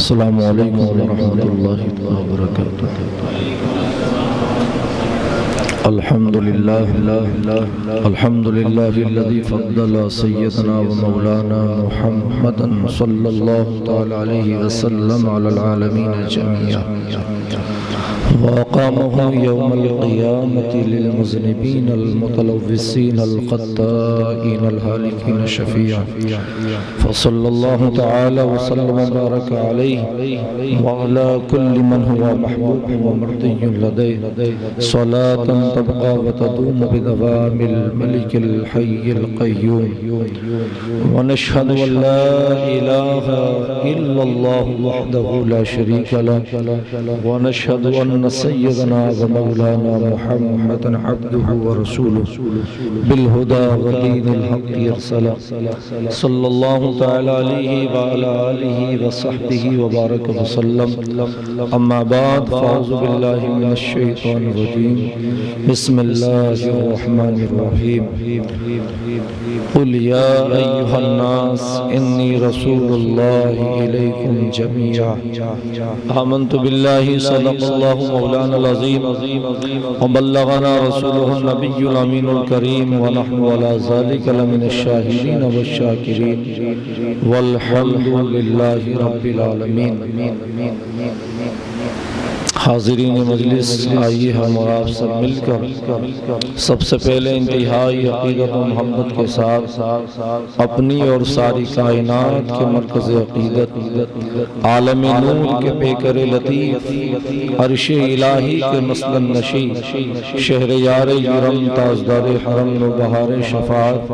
السلام علیکم ورحمۃ اللہ وبرکاتہ۔ الحمد للہ الذی فضل سیدنا و مولانا محمدا صلی اللہ تعالی علیہ وسلم علی العالمین جميعا وأقامه يوم القيامة للمذنبين المتلوثين الخطائين الهالكين شفيعا، فصلى الله تعالى وسلم وبارك عليه وعلى كل من هو محبوب ومرضي لديه صلاة تبقى وتدوم بدوام الملك الحي القيوم، ونشهد أن لا إله إلا الله وحده لا شريك له، ونشهد أن سيدنا ومولانا محمدا عبده ورسوله بالهدى ودين الحق يرسله، صلى الله تعالى عليه وعلى آله وصحبه وبارك وسلم. أما بعد، فأعوذ بالله من الشيطان الرجيم، بسم الله الرحمن الرحيم. قل يا أيها الناس إني رسول الله إليكم جميعا. آمنت بالله صدق الله مولانا العظيم وبلغنا رسوله النبي الأمين الكريم، ونحن على ذلك لمن الشاهدين والشاكرين، والحمد لله رب العالمين. حاضرین مجلس، آئیے ہم اور آپ سب مل کر سب سے پہلے انتہائی عقیدت و محبت کے ساتھ اپنی اور ساری کائنات کے مرکز عقیدت، عالم نور کے پیکر لطیف، عرش الہی کے مسلم نشی، شہر یار یرم، تاجدار حرم و بہار شفاعت،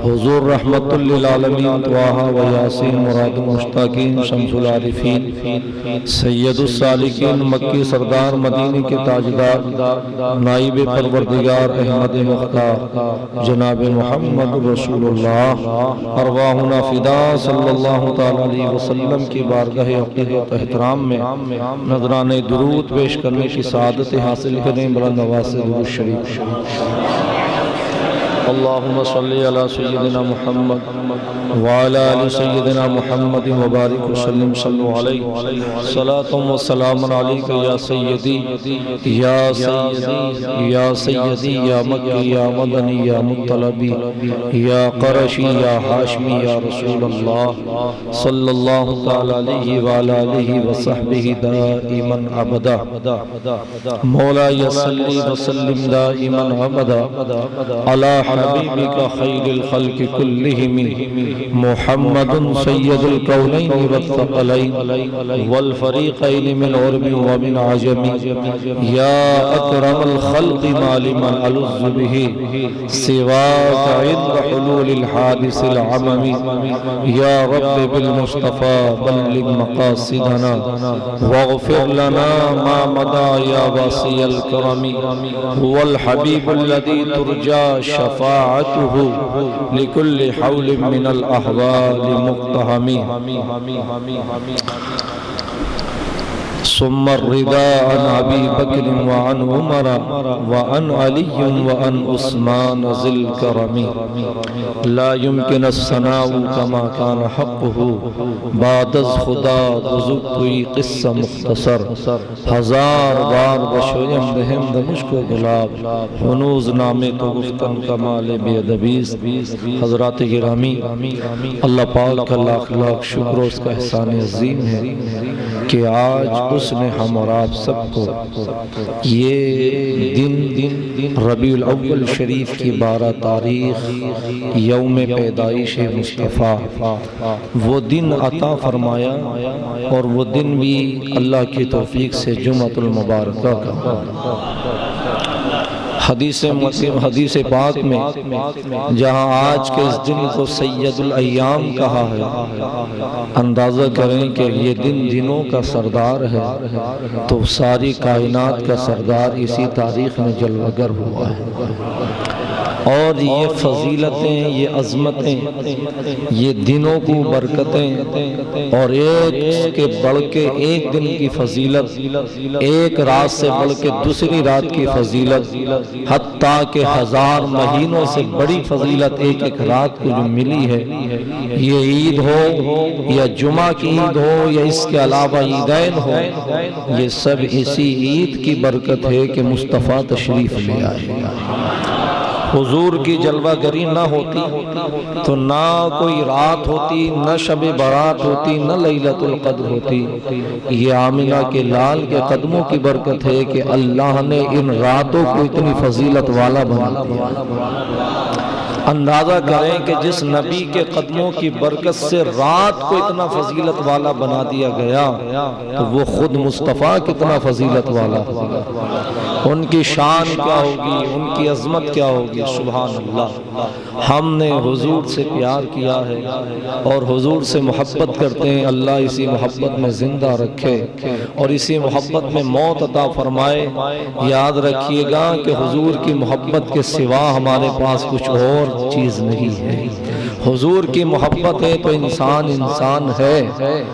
حضور رحمت للعالمین طه و یاسین مراد مشتاقین، شمس العارفین، سید السالکین، مکی سردار، مدینے کے تاجدار، نائب پروردگار احمد مختار جناب محمد رسول اللہ، ارواحنا فدا صلی اللہ تعالی علیہ وسلم کی بارگاہ عقیدت احترام میں نذران درود پیش کرنے کی سعادت حاصل کریں. بلند آواز سے درود شریف. اللہم صلی علی سیدنا محمد وعلی آل سیدنا محمد وبارک وسلم. صلو علیہ صلاۃ و سلام علیک یا سیدی یا سیدی یا سیدی یا مکی یا مدنی یا مطلبی یا قرشی یا ہاشمی یا رسول اللہ صلی اللہ تعالی علیہ وعلی آلہ وصحبہ دائما ابدا. مولا صلی وسلم دائما ابدا علی حبیبک خیر الخلق کلہم محمد سید الکونین والثقلین والفریقین من عرب ومن عجم، یا اکرم الخلق مالما العز به سواک عند حلول الحادث العمم، یا رب بالمصطفى بلغ مقاصدنا واغفر لنا ما مضى یا واسع الکرم، هو الحبیب الذي ترجى شفاعته لكل حول من الأحوال مقتحم. ثم الرضا عن أبي بكر وعن عمر وعن علي وعن عثمان ذي الكرم، لا يمكن الثناء كما كان حقه بعد از خدا بزرگ کوئی قصہ مختصر. ہزار بار بشویم دہم دمشق و گلاب، ہنوز نامے تو گفتن کمال بے ادبیز. حضرات گرامی، اللہ پاک کا لاکھ لاکھ شکر و اس کا احسان عظیم ہے کہ آج اس نے ہم اور آپ سب کو یہ دن ربیع الاول شریف کی 12 تاریخ یوم پیدائش مصطفیٰ، وہ دن عطا فرمایا، اور وہ دن بھی اللہ کی توفیق سے جمعۃ المبارکہ کا. حدیث پاک میں جہاں آج کے اس دن کو سید الایام کہا ہے، اندازہ کریں کہ یہ دن دنوں کا سردار ہے، تو ساری کائنات کا سردار اسی تاریخ میں جلوہ گر ہوا ہے. اور یہ فضیلتیں، یہ عظمتیں، یہ دنوں کو برکتیں، اور ایک کے بڑھ کے ایک دن کی فضیلت، ایک رات سے بڑھ کے دوسری رات کی فضیلت، حتیٰ کہ 1000 مہینوں سے بڑی فضیلت ایک ایک رات کو جو ملی ہے، یہ عید ہو یا جمعہ کی عید ہو یا اس کے علاوہ عیدین ہو، یہ سب اسی عید کی برکت ہے کہ مصطفیٰ تشریف لے آئے۔ حضور کی جلوہ گری نہ ہوتی تو نہ کوئی رات ہوتی، نہ شب برات ہوتی، نہ لیلۃ القدر ہوتی۔ یہ آمنہ کے لال کے قدموں کی برکت ہے کہ اللہ نے ان راتوں کو اتنی فضیلت والا بنا دیا۔ اندازہ کریں کہ جس نبی کے قدموں کی برکت سے رات کو اتنا فضیلت والا بنا دیا گیا تو وہ خود مصطفیٰ کتنا فضیلت والا ہوگا، ان کی شان کیا ہوگی، ان کی عظمت کیا ہوگی۔ سبحان اللہ۔ ہم نے حضور سے پیار کیا ہے اور حضور سے محبت کرتے ہیں، اللہ اسی محبت میں زندہ رکھے اور اسی محبت میں موت عطا فرمائے۔ یاد رکھیے گا کہ حضور کی محبت کے سوا ہمارے پاس کچھ اور چیز نہیں ہے۔ حضور کی محبت ہے تو انسان انسان ہے،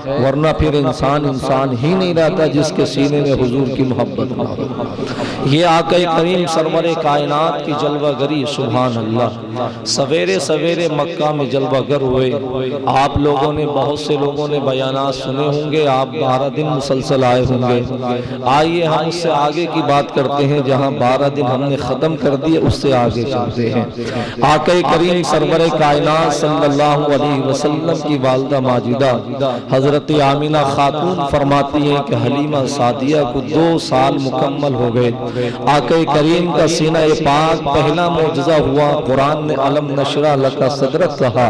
ورنہ پھر انسان ہی نہیں رہتا جس کے سینے میں حضور کی محبت نہ ہو۔ یہ آقا کریم سرور کائنات کی جلوہ گری، سبحان اللہ۔ سویرے سویرے مکہ میں جلوہ گر ہوئے۔ آپ لوگوں نے، بہت سے لوگوں نے بیانات سنے ہوں گے، آپ 12 دن مسلسل آئے ہوں گے۔ آئیے ہم اس سے آگے کی بات کرتے ہیں، جہاں 12 دن ہم نے ختم کر دیے اس سے آگے چلتے ہیں۔ آقا کریم سرور کائنات صلی اللہ علیہ وسلم کی والدہ ماجدہ حضرت آمنہ خاتون فرماتی ہیں کہ حلیمہ سعدیہ کو 2 سال مکمل ہو گئے۔ آقا کریم کا سینہ پاک پہلا معجزہ ہوا، قرآن نے علم نشرح لک صدرک کہا،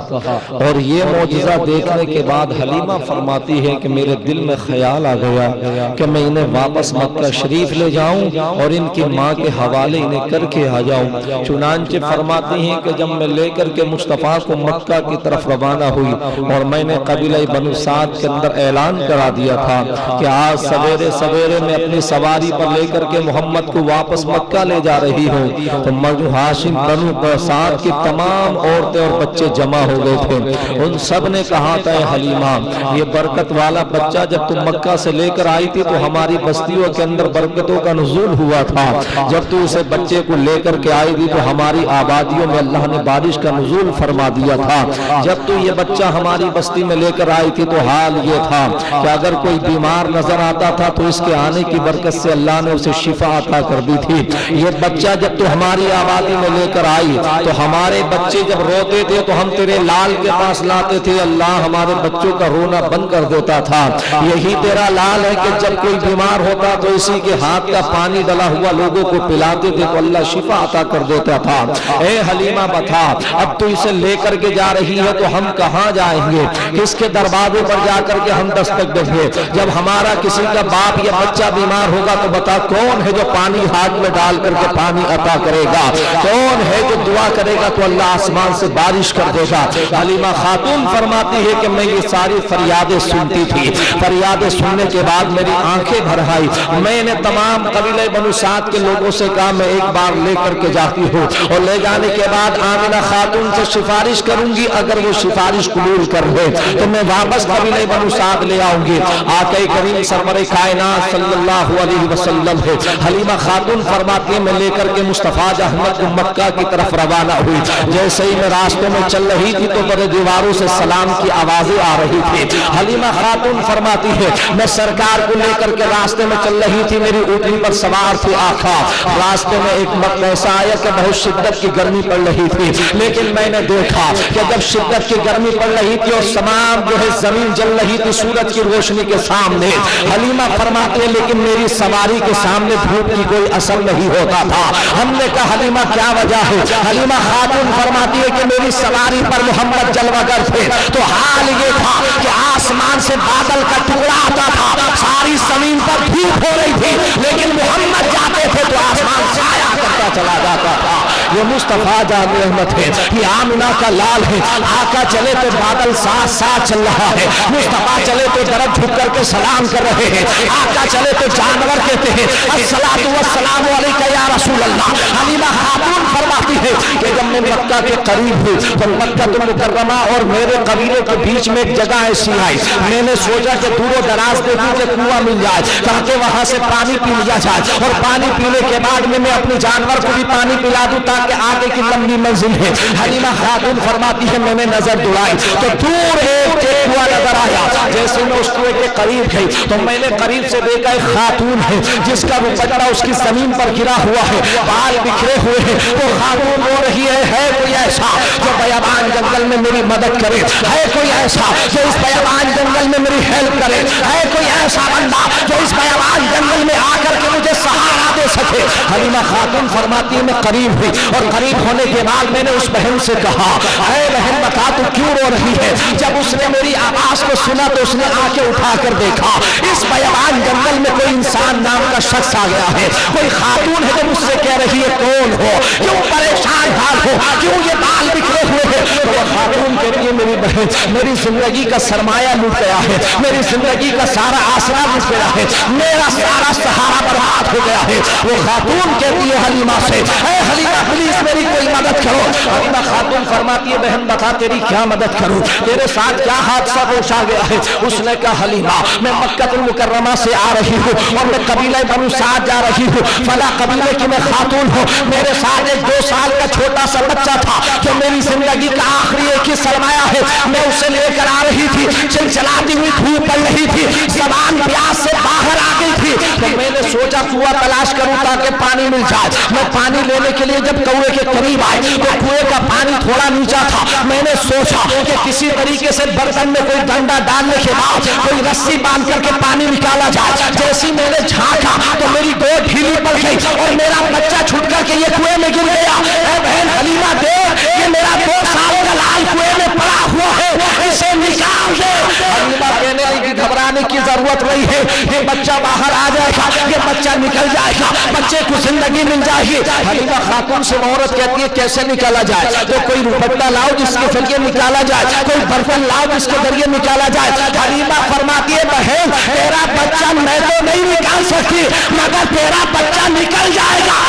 اور یہ معجزہ دیکھنے کے بعد حلیمہ فرماتی ہے کہ میرے دل میں خیال آ گیا کہ میں انہیں واپس مکہ شریف لے جاؤں اور ان کی ماں کے حوالے انہیں کر کے آ جاؤں۔ چنانچہ فرماتی ہیں کہ جب میں لے کر کے مصطفیٰ کو مکہ کی طرف روانہ ہوئی اور میں نے قبیلہ بنو سعد کے اندر اعلان کرا دیا تھا کہ آج سویرے سویرے میں اپنی سواری پر لے کر کے محمد کو واپس مکہ لے جا رہی ہوں، تو بنو ہاشم بنو سعد کی تمام عورتیں اور بچے جمع ہو گئے تھے۔ ان سب نے کہا تھا، اے حلیمہ، یہ برکت والا بچہ جب تم مکہ سے لے کر آئی تھی تو ہماری بستیوں کے اندر برکتوں کا نزول ہوا تھا، جب تو اسے بچے کو لے کر کے آئی تھی تو ہماری آبادیوں میں اللہ نے بارش کا نزول فرما دیا تھا، جب تو یہ بچہ ہماری بستی میں لے کر آئی تھی تو حال یہ تھا کہ اگر کوئی بیمار نظر آتا تھا تو اس کے آنے کی برکت سے اللہ نے اسے شفا عطا کر دی تھی۔ یہ بچہ جب تو ہماری آبادی میں لے کر آئی تو ہمارے بچے جب روتے تھے تو ہم تیرے لال کے پاس لاتے تھے، اللہ ہمارے بچوں کا رونا بند کر دیتا تھا۔ یہی تیرا لال ہے کہ جب کوئی بیمار ہوتا تو اسی کے ہاتھ کا پانی ڈلا ہوا لوگوں کو پلاتے تھے تو اللہ شفا عطا کر دیتا تھا۔ اے حلیمہ بتا، اب تو اسے لے کر کے جا رہی ہے تو ہم کہاں جائیں گے، کس کے دروازے پر جا کر کے ہم دستک دیں گے؟ جب ہمارا کسی کا باپ یا بچہ بیمار ہوگا تو بتا کون ہے جو پانی ہاتھ میں ڈال کر کے پانی عطا کرے گا، کون ہے جو دعا کرے گا تو اللہ آسمان سے بارش کر دے گا۔ حلیمہ خاتون فرماتی ہے کہ میں یہ ساری فریادیں سنتی تھی، فریادیں سننے کے بعد میری آنکھیں بھر آئی۔ میں نے تمام قبیلہ بنو سعد کے لوگوں سے کہا میں ایک بار لے کر کے جاتی ہوں اور لے جانے کے بعد آمنہ خاتون سے سفارش کروں گی، اگر وہ سفارش قبول کر لے تو میں واپس قبیلہ بنو سعد لے آؤں گی۔ آقا کریم سرور کائنات صلی اللہ علیہ وسلم ہے۔ حلیمہ خاتون فرماتی ہے میں لے کر کے مصطفیٰ احمد کو مکہ کی طرف روانہ ہوئی، جیسے ہی میں راستوں میں چل رہی تھی تو بڑے دیواروں سے سلام کی آوازیں آ رہی تھی۔ حلیمہ خاتون فرماتی ہے میں سرکار کو لے کر کے راستے میں چل رہی تھی، میری اونٹنی پر سوار تھی آقا، راستے میں ایک وقت ایسا آیا کہ بہت شدت کی گرمی پڑ رہی تھی، لیکن میں نے دیکھا کہ جب شدت کی گرمی پڑ رہی تھی اور تمام جو ہے زمین جل رہی تھی سورج کی روشنی کے سامنے، حلیمہ فرماتے ہیں لیکن میری سواری کے سامنے دھوپ کی کوئی اثر نہیں ہوتا تھا۔ ہم نے کہا حلیمہ کیا وجہ ہے؟ حلیمہ خاتون فرماتی ہے کہ میری سواری پر محمد جلوہ گر تھے، تو حال یہ تھا کہ آسمان سے بادل کا ٹکڑا آتا تھا، ساری زمین پر دھوپ ہو رہی تھی، لیکن محمد جاتے تھے تو آسمان سایہ کرتا چلا جاتا تھا۔ یہ مصطفیٰ جان رحمت ہے، یہ آمنہ کا لال ہے۔ آقا چلے تو بادل ساتھ ساتھ چل رہا ہے، مصطفیٰ چلے تو درخت جھک کر کے سلام کر رہے ہیں، آقا چلے تو جانور کہتے ہیں الصلاۃ والسلام علیک یا رسول اللہ۔ حلیمہ خاتون فرماتی ہے کہ جب میں مکہ کے قریب ہوئی تو مکہ مکرمہ اور میرے قبیلے کے بیچ میں ایک جگہ ایسی آئی، میں نے سوچا کہ دور و دراز دیکھوں کہ کنواں مل جائے تاکہ وہاں سے پانی پی لیا جائے، اور پانی پینے کے بعد میں اپنے جانور کو بھی پانی پلا دوں تاکہ آگے کی لمبی منزل ہے۔ حلیمہ خاتون فرماتی ہے میں نے نظر دوڑائی تو دور ایک کنواں نظر آیا، جیسے میں اس کنویں کے قریب گئی تو میں نے قریب سے دیکھا ایک خاتون ہے جس کا دوپٹہ اس کی زمین پر گرا ہوا ہے، بال بکھرے ہوئے ہیں، وہ خاتون رو رہی ہے کوئی ایسا جو بیابان جنگل میں میری مدد کرے، ہے کوئی ایسا جو اس بیابان جنگل میں میری ہیلپ کرے، ہے کوئی ایسا بندہ جو اس بیابان جنگل میں آ کر کے مجھے سہارا دے سکے۔ حلیمہ خاتون فرماتی ہے میں قریب ہوئی اور قریب ہونے کے بعد میں نے اس بہن سے کہا اے بہن بتا تو کیوں رو رہی ہے؟ جب اس نے میری آواز کو سنا تو اس نے آنکھیں اٹھا کر دیکھا، اس بیابان جنگل میں کوئی انسان نام کا شخص آ گیا ہے، کوئی خاتون ہے جو مجھ سے کہہ رہی ہے کون ہو، کیوں پریشان حال ہو، کیوں یہ بال بکھرے ہوئے ہیں؟ تو وہ خاتون کہتی ہے میری بہن میری زندگی کا سرمایہ لوٹ گیا ہے، میری زندگی کا سارا آسرا لوٹ گیا ہے، میرا سارا سہارا برباد ہو گیا ہے۔ وہ خاتون کہتی ہے حلیمہ سے اے حلیمہ پلیز میری کوئی مدد کرو۔ حلیمہ خاتون فرماتی ہے بہن بتا تیری کیا مدد کروں، تیرے ساتھ کیا حادثہ پیش آ گیا ہے؟ اس نے کہا حلیمہ میں مکہ المکرمہ سے آ رہی ہوں اور میں قبیلہ بنو سعد جا رہی ہوں، فلاں قبیلے کی میں خاتون ہوں، میرے ساتھ ایک 2 سال کا چھوٹا سا بچہ تھا جو میری زندگی کا آخری ایک ہی سرمایہ ہے، میں اسے لے کر آ رہی تھی، چلچلاتی ہوئی دھوپ پڑ رہی تھی، زبان پیاس سے باہر آ گئی تھی، تو میں نے سوچا کنواں تلاش کروں تاکہ پانی مل جائے۔ میں پانی لینے کے لیے جب کنویں کے قریب آئے تو کنویں کا پانی تھوڑا نیچا تھا، میں نے سوچا کہ کسی طریقے سے برتن میں کوئی ڈنڈا ڈالنے کے بعد کوئی رسی باندھ کر کے پانی نکالا جائے۔ جیسی میں نے جھانکا تو میری گود ڈھیلی پڑ گئی اور میرا بچہ چھوٹ کر کے یہ کنویں میں گر گیا۔ اے بہن حلیمہ دیکھ یہ میرا 2 سال کا لال کنویں میں پڑا ہوا ہے، اسے نکال دے۔ حلیمہ کہنے لگی گھبرانے کی ضرورت نہیں ہے، یہ بچہ باہر آ جائے گا، یہ بچہ نکل جائے گا، بچے کو زندگی مل جائے گی۔ حلیمہ خاتون سے عورت کہتی ہے کیسے نکالا جائے؟ تو کوئی دوپٹہ لاؤ جس کے ذریعے نکالا جائے، کوئی برتن لاؤ جس کے ذریعے نکالا جائے۔ حلیمہ فرماتی ہے بہن تیرا بچہ میں تو نہیں نکال سکتی مگر تیرا بچہ نکل جائے گا۔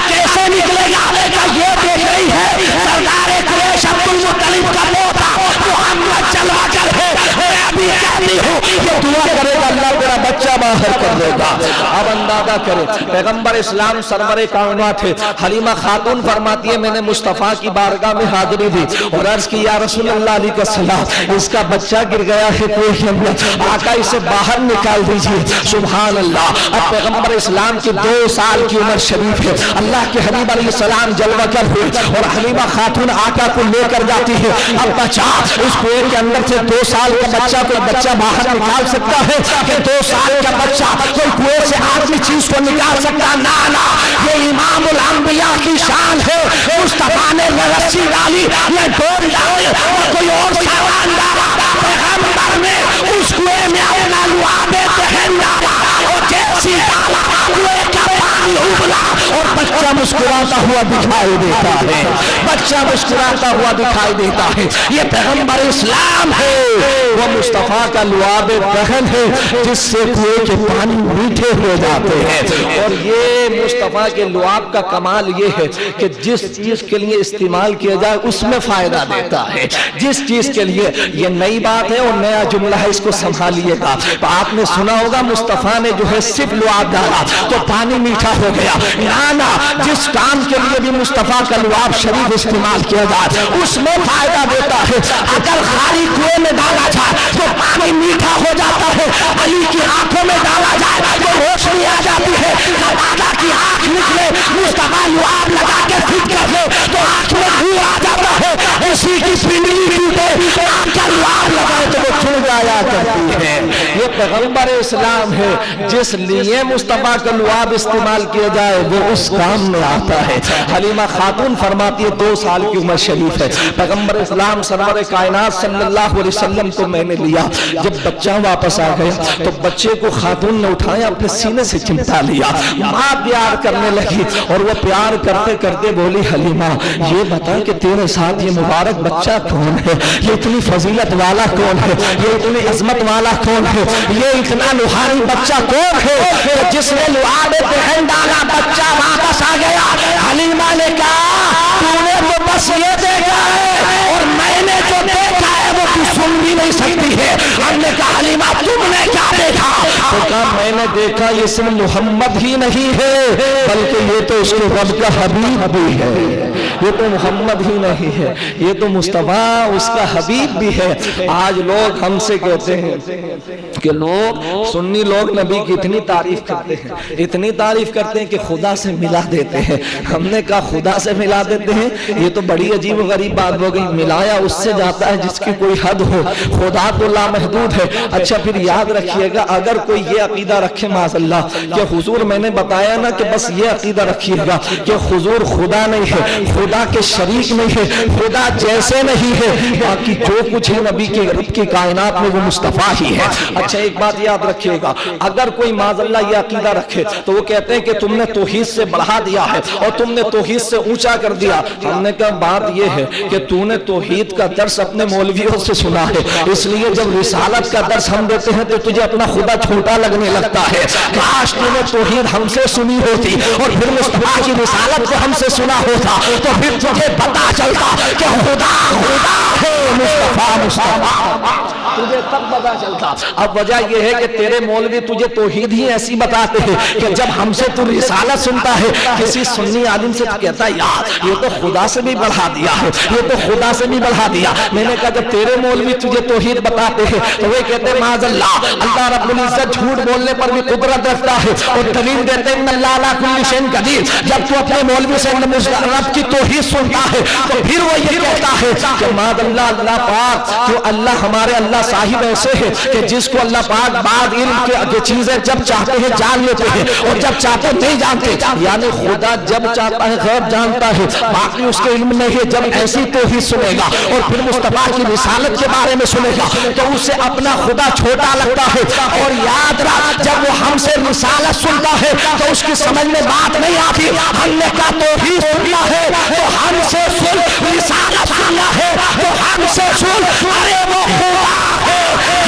کیسے نکلے گا؟ یہ دیکھ رہی ہے سردار قریش عبد المطلب کا پوتا محمد چلوا کر ہے، میں ابھی کہتی ہوں یہ دعا کرے گا اللہ تیرا بچہ باہر کر دے گا۔ اب اندازہ کرے پیغمبر اسلام سرور کائنات ہے، حلیمہ خاتون فرماتی ہے میں نے مصطفیٰ کی بارگاہ میں حاضری دی اور عرض کی یا رسول اللہ علیہ السلام اس کا بچہ گر گیا ہے کوئی اندر، آقا اسے باہر نکال دیجئے۔ سبحان اللہ۔ اب پیغمبر اسلام کی 2 سال کی عمر شریف ہے، اللہ کے حبیب علیہ السلام جلوہ کر ہوئے اور حلیمہ خاتون آقا کو لے کر جاتی ہے۔ اب بچہ اس کنویں کے اندر سے 2 سال کا بچہ کوئی بچہ باہر نکال سکتا ہے کہ 2 سال کا بچہ کوئی کنویں سے آدمی چیز کو نکال سکتا؟ نا نا، یہ امام الانبیاء کی شان ہے، مصطفیٰ نے رسی ڈالی یا ڈور ڈالی اور کوئی اور سامان ڈالا، پیغمبر نے اس کنویں میں اپنا لعاب دہن ڈالا اور جیسی ڈالا کنویں کا پانی ابلا اور بچہ مسکراتا ہوا دکھائی دیتا ہے، بچہ مسکراتا ہوا دکھائی دیتا ہے۔ یہ پیغمبر اسلام ہے، وہ مصطفیٰ کا لعاب دہن ہے جس سے کنویں کے پانی میٹھے ہو جاتے ہیں۔ اور یہ مصطفیٰ کے لعاب کا کمال یہ ہے کہ جس چیز کے لیے استعمال کیا جائے اس میں فائدہ دیتا ہے، جس چیز کے لیے یہ نئی بات ہے اور نیا جملہ ہے، اس کو سنبھالیے گا۔ آپ نے سنا ہوگا مصطفیٰ نے جو ہے صرف لعاب ڈالا تو پانی میٹھا ہو گیا، نا جس کام کے لیے بھی مصطفیٰ کا لعاب شریف استعمال کیا جائے اس میں فائدہ دیتا ہے۔ اگر خالی کنویں میں ڈالا جائے تو پانی میٹھا ہو جاتا ہے، علی کی آنکھوں میں ڈالا جائے تو روشنی آ جاتی ہے، دادا کی آنکھ نکلے مصطفیٰ لعاب لگا کے فٹ کر دے تو آنکھ میں نور آ جاتا ہے، اسی کی پنڈلی ٹوٹے آنکھ کا لعاب لگائے تو وہ چھڑ جایا کرتی ہے۔ یہ پیغمبر اسلام ہے، جس لیے مصطفیٰ کا لعاب استعمال کیا جائے وہ اس کام میں آتا ہے۔ حلیمہ خاتون فرماتی ہے 2 سال کی عمر شریف ہے، پیغمبر اسلام سرور کائنات صلی اللہ علیہ وسلم کو میں نے لیا، جب بچہ واپس آ گیا تو بچے کو خاتون نے اٹھایا، اپنے سینے سے چمٹا لیا، ماں پیار کرنے لگی اور وہ پیار کرتے کرتے بولی حلیمہ یہ بتا کہ تیرے ساتھ یہ مبارک بچہ کون ہے، یہ اتنی فضیلت والا کون ہے، یہ اتنی عظمت والا کون ہے، یہ اتنا روحانی بچہ کون ہے کہ جس نے لعاب دہن ڈالا بچہ واپس آ گیا۔ حلیمہ نے کہا تو نے تو بس یہ دیکھا ہے اور میں نے جو دیکھا ہے وہ تو سن بھی نہیں سکتی ہے۔ ہم نے کہا حلیمہ تم نے کیا دیکھا؟ تو کہا میں نے دیکھا یہ صرف محمد ہی نہیں ہے بلکہ یہ تو اس کے رب کا حبیب بھی ہے، یہ تو محمد ہی نہیں ہے، یہ تو مصطفیٰ اس کا حبیب بھی ہے۔ آج لوگ ہم سے کہتے ہیں کہ لوگ سنی لوگ نبی کی اتنی تعریف کرتے ہیں، اتنی تعریف کرتے ہیں کہ خدا سے ملا دیتے ہیں۔ ہم نے کہا خدا سے ملا دیتے ہیں، یہ تو بڑی عجیب و غریب بات ہو گئی، ملایا اس سے جاتا ہے جس کی کوئی حد ہو، خدا تو لامحدود ہے۔ اچھا پھر یاد رکھیے گا اگر کوئی یہ عقیدہ رکھے معاذ اللہ کہ حضور میں نے بتایا نا کہ بس یہ عقیدہ رکھیے گا کہ حضور خدا نہیں ہے، خدا کے شریک نہیں ہے، خدا جیسے نہیں ہے، باقی جو کچھ ہے نبی کے رب کی کائنات میں وہ مصطفیٰ ہی ہے۔ اچھا ایک بات یاد رکھیے گا، اگر کوئی معاذ اللہ یہ عقیدہ رکھے تو وہ کہتے ہیں کہ تم نے توحید سے بڑھا دیا ہے اور تم نے توحید سے اونچا کر دیا۔ ہم نے کہا بات یہ ہے کہ تو نے توحید کا درس اپنے مولویوں سے سنا ہے، اس لیے جب رسالت کا درس ہم دیتے ہیں تو تجھے اپنا خدا چھوٹا لگنے لگتا ہے۔ کاش تو نے توحید ہم سے سنی ہوتی اور پھر مصطفیٰ کی رسالت کو ہم سے سنا ہوتا تو پھر تجھے پتا چلتا کہ خدا خدا ہے، مصطفیٰ مصطفیٰ، تجھے تب پتا چلتا۔ اب وجہ یہ ہے کہ تیرے مولوی تجھے توحید ہی ایسی بتاتے ہیں کہ جب ہم سے تو رسالت سنتا ہے کسی سنی عالم سے کہتا ہے یار یہ تو خدا سے بھی بڑھا دیا ہے، یہ تو خدا سے بھی بڑھا دیا۔ میں نے کہا جب تیرے مولوی تجھے توحید بتاتے ہیں تو وہ کہتے ہیں معاذ اللہ، اللہ رب العزت جھوٹ بولنے پر بھی قدرت رکھتا ہے اور دلیل دیتے ہیں ان اللہ علی کل شیء قدیر۔ جب تو اپنے مولوی سے رب کی توحید سنتا ہے تو پھر وہ یہ کہتا ہے کہ معاذ اللہ اللہ پاک تو اللہ ہمارے اللہ صاحب ایسے ہے کہ جس کو اللہ پاک بعد علم کے چیزیں جب چاہتے ہیں جان لیتے ہیں اور جب چاہتے نہیں جانتے، یعنی خدا جب چاہتا ہے غیب جانتا ہے باقی اس کے علم نہیں ہے۔ جب ایسی توحید سنے گا اور پھر مصطفیٰ کی رسالت کے بارے میں سنے گا تو اسے اپنا خدا چھوٹا لگتا ہے۔ اور یاد رکھ جب وہ ہم سے رسالت سنتا ہے تو اس کی سمجھ میں بات نہیں آتی، ہم نے کہا توحید سننا ہے تو ہم سے سن، رسالت سننا ہے تو ہم سے سن، ارے وہ خدا ہے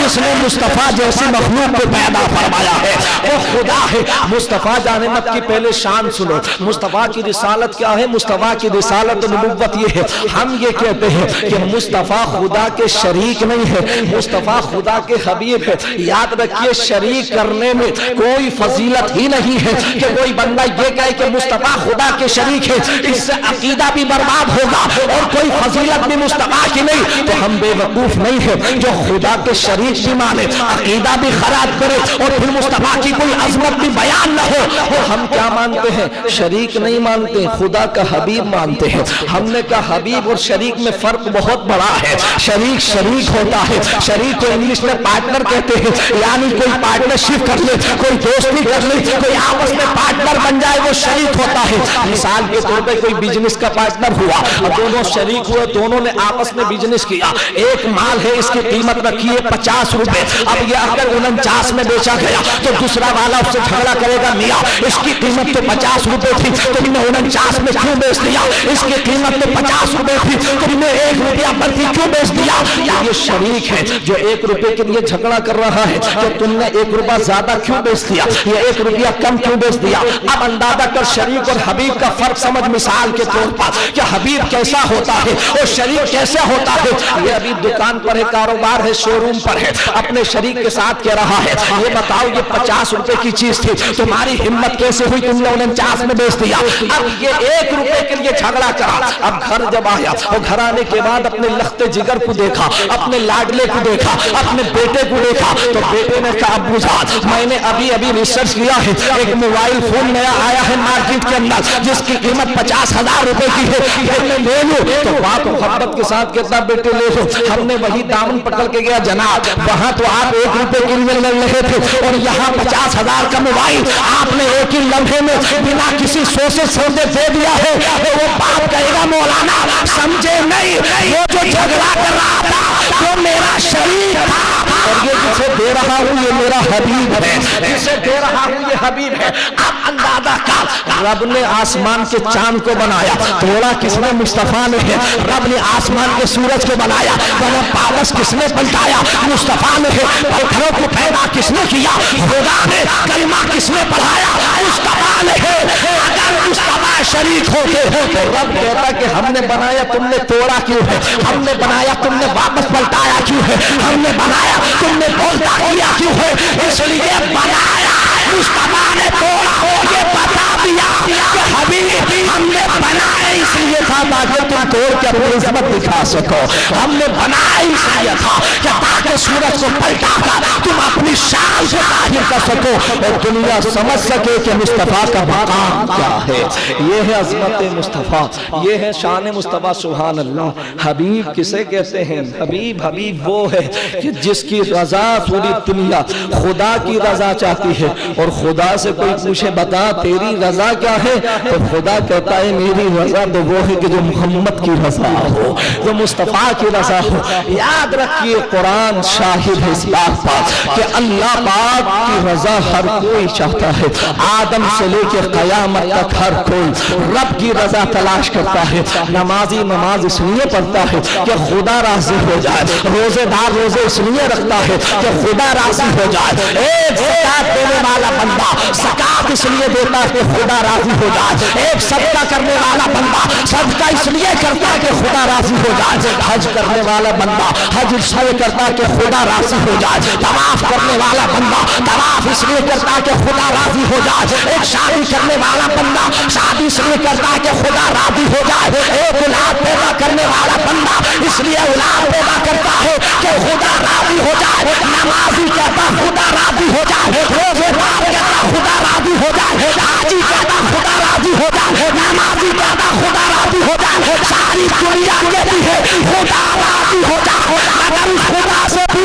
جس نے مصطفیٰ جیسی مخلوق کو پیدا فرمایا ہے، وہ خدا ہے۔ مصطفیٰ جانمت کی پہلے شان سنو، مصطفیٰ کی رسالت کیا ہے؟ مصطفیٰ کی رسالت و نبوت یہ ہے، ہم یہ کہتے ہیں کہ مصطفیٰ خدا کے شریک نہیں ہے، مصطفیٰ خدا کے حبیب ہے۔ یاد رکھیے شریک کرنے میں کوئی فضیلت ہی نہیں ہے کہ کوئی بندہ یہ کہے کہ مصطفیٰ خدا کے شریک ہے، اس سے عقیدہ بھی برباد ہوگا اور کوئی فضیلت بھی مصطفیٰ کی نہیں۔ تو ہم بے وقوف نہیں ہیں جو خدا کے شریک بھی مانے، عقیدہ بھی خراب کرے اور پھر مصطفیٰ کی کوئی عظمت بھی بیان نہ ہو۔ تو ہم کیا مانتے ہیں؟ شریک نہیں مانتے، خدا کا حبیب مانتے ہیں۔ ہم نے کہا حبیب اور شریک میں فرق بہت بڑا ہے۔ شریک شریک ہوتا ہے، شریک کو انگلش میں پارٹنر کہتے ہیں، یعنی کوئی پارٹنرشپ کر لے، کوئی دوستی کر لے، کوئی آپس میں پارٹنر بن جائے وہ شریک ہوتا ہے۔ مثال کے طور پہ کوئی بزنس کا پارٹنر ہوا اور دونوں شریک ہوئے، دونوں نے آپس میں بزنس کیا، ایک مال ہے اس کی قیمت رکھی ہے 50 روپے، اب یہ اگر 49 میں بیچا گیا تو دوسرا والا اس سے جھگڑا کرے گا میاں اس کی قیمت تو 50 روپے تھی تم نے 49 میں کیوں بیچ دیا، اس کی قیمت تو 50 روپے تھی تم نے 1 روپیہ بڑھتی کیوں بیچ دیا۔ یہ شریک ہے جو 1 روپے کے لیے جھگڑا کر رہا ہے کہ تم نے 1 روپیہ زیادہ کیوں بیچ دیا، یہ 1 روپیہ کم کیوں بیچ دیا۔ اب اندازہ کر شریک اور حبیب کا فرق سمجھ مثال کے طور پر کہ حبیب کیسا ہوتا ہے اور شریک کیسا ہوتا ہے۔ یہ ابھی دکان پر ہے، کاروبار ہے، شو روم پر ہے، اپنے شریک کے ساتھ کہہ رہا ہے یہ بتاؤ یہ 50 روپے کی چیز چیز تھی, تمہاری ہمت کیسے ہوئی, تم نے 49 میں بیچ دیا. اب یہ 1 روپے کے لیے جھگڑا کرا. اب گھر جب آیا اور گھر آنے کے بعد اپنے لخت جگر کو دیکھا, اپنے لاڈلے کو دیکھا, اپنے بیٹے کو دیکھا, تو بیٹے نے کہا ابو جان میں نے ابھی ریسرچ کیا ہے, ایک موبائل فون نیا آیا ہے مارکیٹ کے اندر جس کی قیمت 50,000 روپے کی ہے, کہ میں لے لوں. تو بات محبت کے ساتھ کہتا بیٹے لے لو. ہم نے وہی دامن پکڑ کے گیا, جناب وہاں تو آپ 1 روپے کے لیے لڑ رہے تھے اور یہاں 50,000 کا موبائل آپ نے ایک ہی لمحے میں بنا کسی سوچے سمجھے دے دیا ہے. وہ باپ کہے گا مولانا سمجھے نہیں, وہ جو جھگڑا کر رہا تھا وہ میرا شریک تھا, اور یہ جسے دے رہا ہوں یہ میرا حبیب ہے, جسے دے رہا ہوں یہ حبیب ہے. اب اندازہ کر, رب نے آسمان کے چاند کو بنایا, توڑا کس نے, مصطفیٰ نے ہے. رب نے آسمان کے سورج کو بنایا, پالس کس نے پلٹایا, مصطفیٰ نے ہے. پتھروں کو پیدا کس نے کیا, خدا نے. کلمہ کس نے پڑھایا, مصطفیٰ نے ہے. اگر مصطفیٰ شریک ہوتے تو رب کہتا کہ ہم نے بنایا تم نے توڑا کیوں ہے, ہم نے بنایا تم نے واپس پلٹایا کیوں ہے, ہم نے بنایا تم نے بولتا کیا کیوں ہے. اس لیے بنایا مصطفیٰ نے, توڑا یہ بتا دیا کہ حبیب ہم نے بنایا اس لیے تھا تاکہ تم توڑ کے اپنی عظمت دکھا سکو. ہم نے بنایا اس لیے تھا کہ تاکہ سورج کو پلٹا کر تم اپنی شان سے ظاہر کر سکو اور دنیا سمجھ سکے کہ مصطفیٰ کا مقام کیا ہے. یہ ہے عظمت مصطفیٰ, یہ ہے شان مصطفیٰ. سبحان اللہ. حبیب کسے کہتے ہیں, حبیب وہ ہے کہ جس کی رضا پوری دنیا خدا کی رضا چاہتی ہے, اور خدا سے کوئی پوچھے بتا تیری رضا کیا ہے, تو خدا کہتا ہے میری رضا تو وہ ہے کہ جو محمد کی رضا ہو, جو مصطفیٰ کی رضا ہو. یاد رکھیے قرآن شاہد ہے اس بات پر کہ اللہ پاک کی رضا ہر کوئی چاہتا ہے. آدم سے لے کے قیامت تک ہر کوئی رب کی رضا تلاش کرتا ہے. نمازی نماز اس لیے پڑھتا ہے کہ خدا راضی ہو جائے, روزے دار روزے اس لیے رکھتا ہے کہ خدا راضی ہو جائے. ایک زکات دینے والا بندہ زکات اس لیے دیتا ہے کہ خدا راضی ہو جائے. ایک صدقہ کرنے والا بندہ صدقہ اس لیے کرتا ہے کہ خدا راضی ہو جائے. حج کرنے والا بندہ حج اس لیے کرتا ہے کہ خدا راضی ہو جائے. طواف کرنے والا بندہ طواف اس لیے کرتا ہے کہ خدا راضی ہو جائے. ایک شادی کرنے والا بندہ شادی اس لیے کرتا ہے کہ خدا راضی ہو جائے. ایک اولاد پیدا کرنے والا بندہ اس لیے اولاد پیدا کرتا ہے کہ خدا راضی ہو جائے. نمازی کہتا خدا راضی ہو جائے, روزے دار کہتا خدا راضی ہو جائے, حاجی کہتا خدا راضی ہو جائے, نمازی کہتا خدا راضی ہو جائے. ساری دنیا کہتی ہے خدا راضی ہو جائے. اگر اس خدا سے تو